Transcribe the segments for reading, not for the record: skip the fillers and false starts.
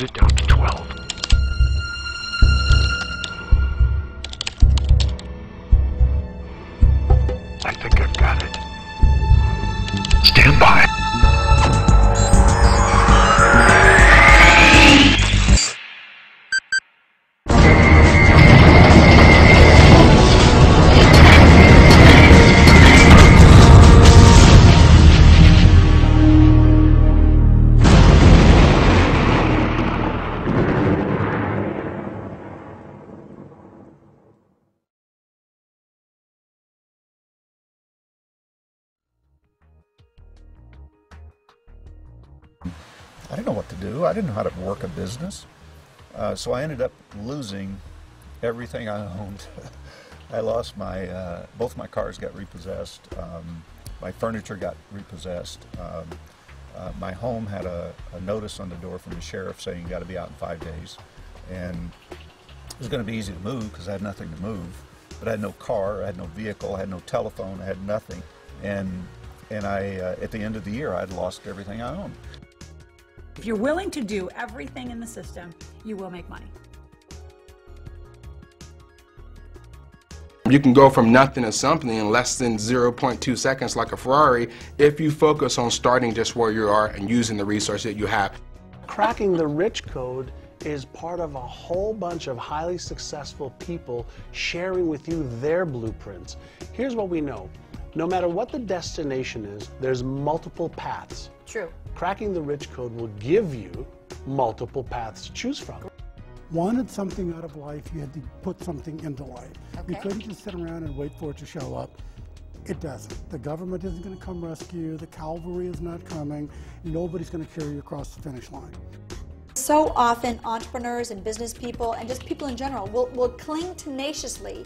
cut it down to 12. I think I've got it. Stand by. I didn't know what to do. I didn't know how to work a business. So I ended up losing everything I owned. I lost my, both my cars got repossessed. My furniture got repossessed. My home had a notice on the door from the sheriff saying you got to be out in 5 days. And it was going to be easy to move because I had nothing to move. But I had no car, I had no vehicle, I had no telephone, I had nothing. And I, at the end of the year, I'd lost everything I owned. If you're willing to do everything in the system, you will make money. You can go from nothing to something in less than 0.2 seconds like a Ferrari if you focus on starting just where you are and using the resources that you have. Cracking the rich code is part of a whole bunch of highly successful people sharing with you their blueprints. Here's what we know. No matter what the destination is, there's multiple paths. True. Cracking the rich code will give you multiple paths to choose from. Wanted something out of life, you had to put something into life. Okay. You couldn't just sit around and wait for it to show up. It doesn't. The government isn't going to come rescue you. The cavalry is not coming. Nobody's going to carry you across the finish line. So often entrepreneurs and business people and just people in general will cling tenaciously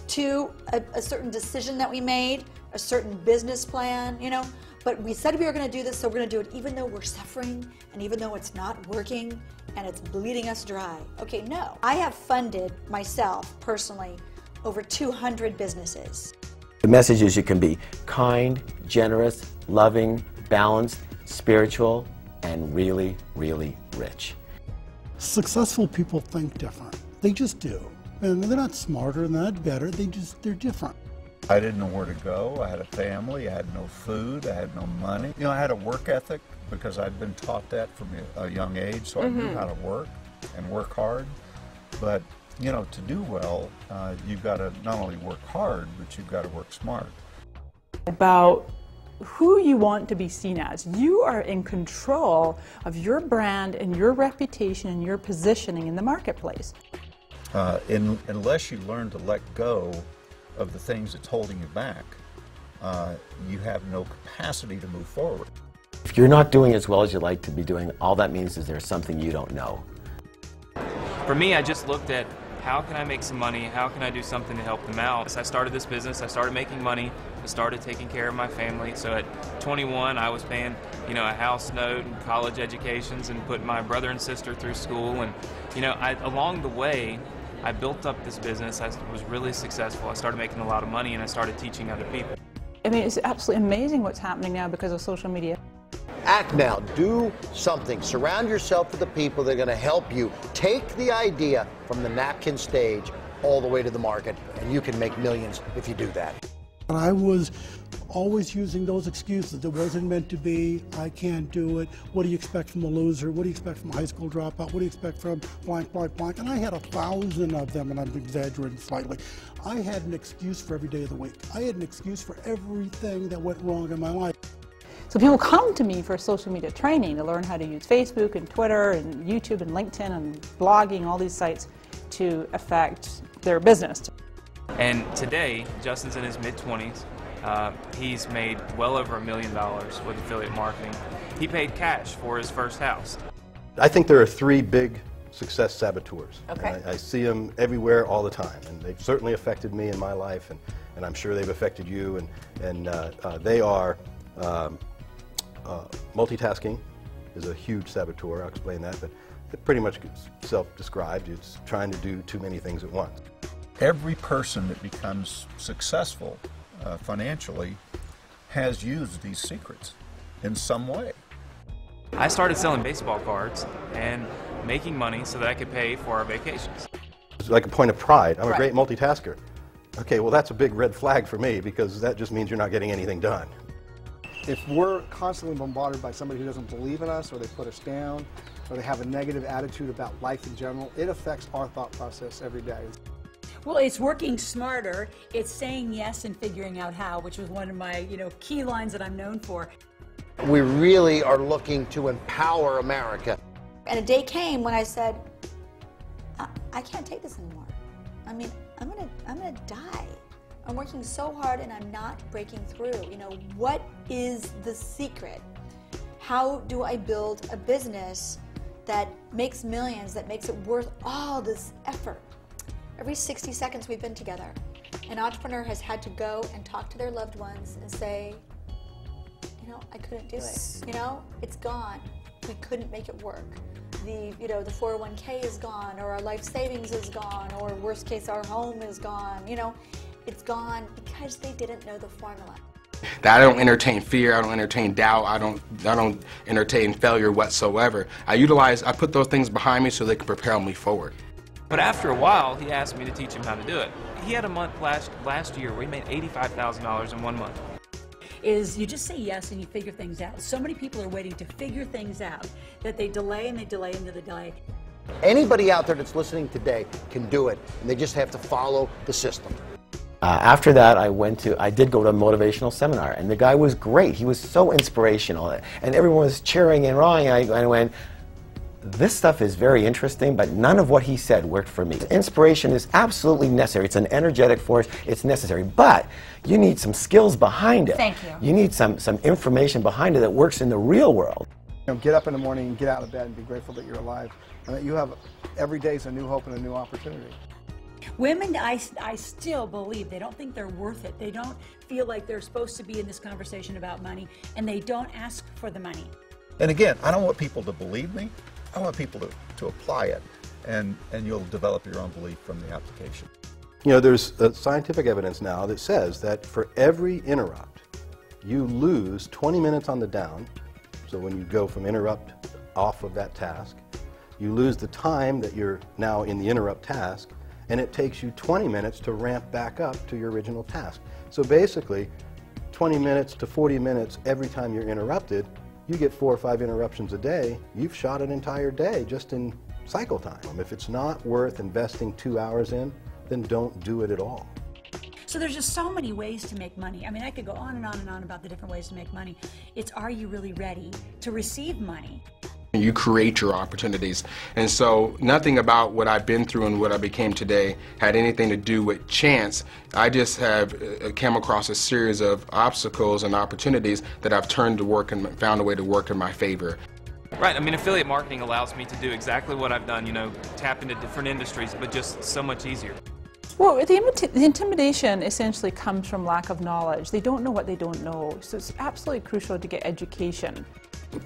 to a certain decision that we made, a certain business plan, you know, but we said we were going to do this, so we're going to do it even though we're suffering and even though it's not working and it's bleeding us dry. Okay, no. I have funded myself personally over 200 businesses. The message is you can be kind, generous, loving, balanced, spiritual, and really, really rich. Successful people think different. They just do. And they're not smarter, they're not better, they're different. I didn't know where to go. I had a family, I had no food, I had no money. You know, I had a work ethic because I'd been taught that from a young age, so I knew how to work and work hard. But, you know, to do well, you've got to not only work hard, but you've got to work smart. About who you want to be seen as. You are in control of your brand and your reputation and your positioning in the marketplace. Unless you learn to let go of the things that's holding you back, you have no capacity to move forward. If you're not doing as well as you'd like to be doing, all that means is there's something you don't know. For me, I just looked at how can I make some money, how can I do something to help them out. So I started this business, I started making money, I started taking care of my family. So at 21, I was paying, you know, a house note and college educations and putting my brother and sister through school. And, you know, along the way, I built up this business. I was really successful. I started making a lot of money and I started teaching other people. I mean, it's absolutely amazing what's happening now because of social media. Act now. Do something. Surround yourself with the people that are going to help you take the idea from the napkin stage all the way to the market, and you can make millions if you do that. I was always using those excuses. It wasn't meant to be. I can't do it. What do you expect from a loser? What do you expect from a high school dropout? What do you expect from blank, blank, blank? And I had 1,000 of them, and I'm exaggerating slightly. I had an excuse for every day of the week. I had an excuse for everything that went wrong in my life. So people come to me for social media training to learn how to use Facebook and Twitter and YouTube and LinkedIn and blogging, all these sites to affect their business. And today, Justin's in his mid-20s. He's made well over $1 million with affiliate marketing. He paid cash for his first house. I think there are three big success saboteurs. Okay. I see them everywhere all the time, and they've certainly affected me in my life, and I'm sure they've affected you. And they are multitasking is a huge saboteur. I'll explain that, but it's pretty much self-described. It's trying to do too many things at once. Every person that becomes successful financially has used these secrets in some way. I started selling baseball cards, and making money so that I could pay for our vacations. It's like a point of pride. I'm a Right. great multitasker. Okay, well that's a big red flag for me because that just means you're not getting anything done. If we're constantly bombarded by somebody who doesn't believe in us, or they put us down, or they have a negative attitude about life in general, it affects our thought process every day. Well, it's working smarter. It's saying yes and figuring out how, which was one of my, key lines that I'm known for. We really are looking to empower America. And a day came when I said, I can't take this anymore. I mean, I'm gonna die. I'm working so hard and I'm not breaking through. What is the secret? How do I build a business that makes millions, that makes it worth all this effort? Every 60 seconds we've been together, an entrepreneur has had to go and talk to their loved ones and say, I couldn't do it. It's gone. We couldn't make it work. The 401k is gone, or our life savings is gone, or worst case, our home is gone. It's gone because they didn't know the formula. That I don't entertain fear, I don't entertain doubt, I don't entertain failure whatsoever. I put those things behind me so they can propel me forward. But after a while, he asked me to teach him how to do it. He had a month last year where he made $85,000 in 1 month. Is you just say yes and you figure things out. So many people are waiting to figure things out that they delay and they delay into the delay. Anybody out there that's listening today can do it, and they just have to follow the system. After that, I did go to a motivational seminar, and the guy was great. He was so inspirational, and everyone was cheering and roaring. I went, this stuff is very interesting, but none of what he said worked for me. Inspiration is absolutely necessary. It's an energetic force. It's necessary, but you need some skills behind it. Thank you. You need some information behind it that works in the real world. Get up in the morning and get out of bed and be grateful that you're alive, and that you have every day is a new hope and a new opportunity. Women, I still believe they don't think they're worth it. They don't feel like they're supposed to be in this conversation about money, and they don't ask for the money. And again, I don't want people to believe me. I want people to apply it, and you'll develop your own belief from the application. There's scientific evidence now that says that for every interrupt, you lose 20 minutes on the down. So when you go from interrupt off of that task, you lose the time that you're now in the interrupt task, and it takes you 20 minutes to ramp back up to your original task. So basically, 20 minutes to 40 minutes every time you're interrupted. You get 4 or 5 interruptions a day, you've shot an entire day just in cycle time. If it's not worth investing 2 hours in, then don't do it at all. So there's just so many ways to make money. I mean, I could go on and on and on about the different ways to make money. It's, are you really ready to receive money? You create your opportunities. And so nothing about what I've been through and what I became today had anything to do with chance. I just have come across a series of obstacles and opportunities that I've turned to work and found a way to work in my favor. Right, I mean, affiliate marketing allows me to do exactly what I've done, tap into different industries, but just so much easier. Well, the intimidation essentially comes from lack of knowledge. They don't know what they don't know, so it's absolutely crucial to get education.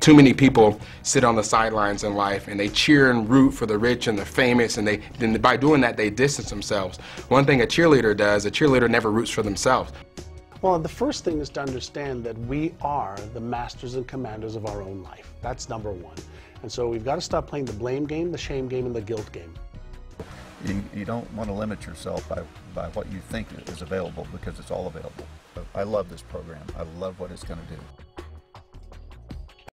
Too many people sit on the sidelines in life and they cheer and root for the rich and the famous, and then by doing that they distance themselves. One thing a cheerleader does, a cheerleader never roots for themselves. Well, the first thing is to understand that we are the masters and commanders of our own life. That's number one. And so we've got to stop playing the blame game, the shame game, and the guilt game. You don't want to limit yourself by what you think is available, because it's all available. I love this program. I love what it's going to do.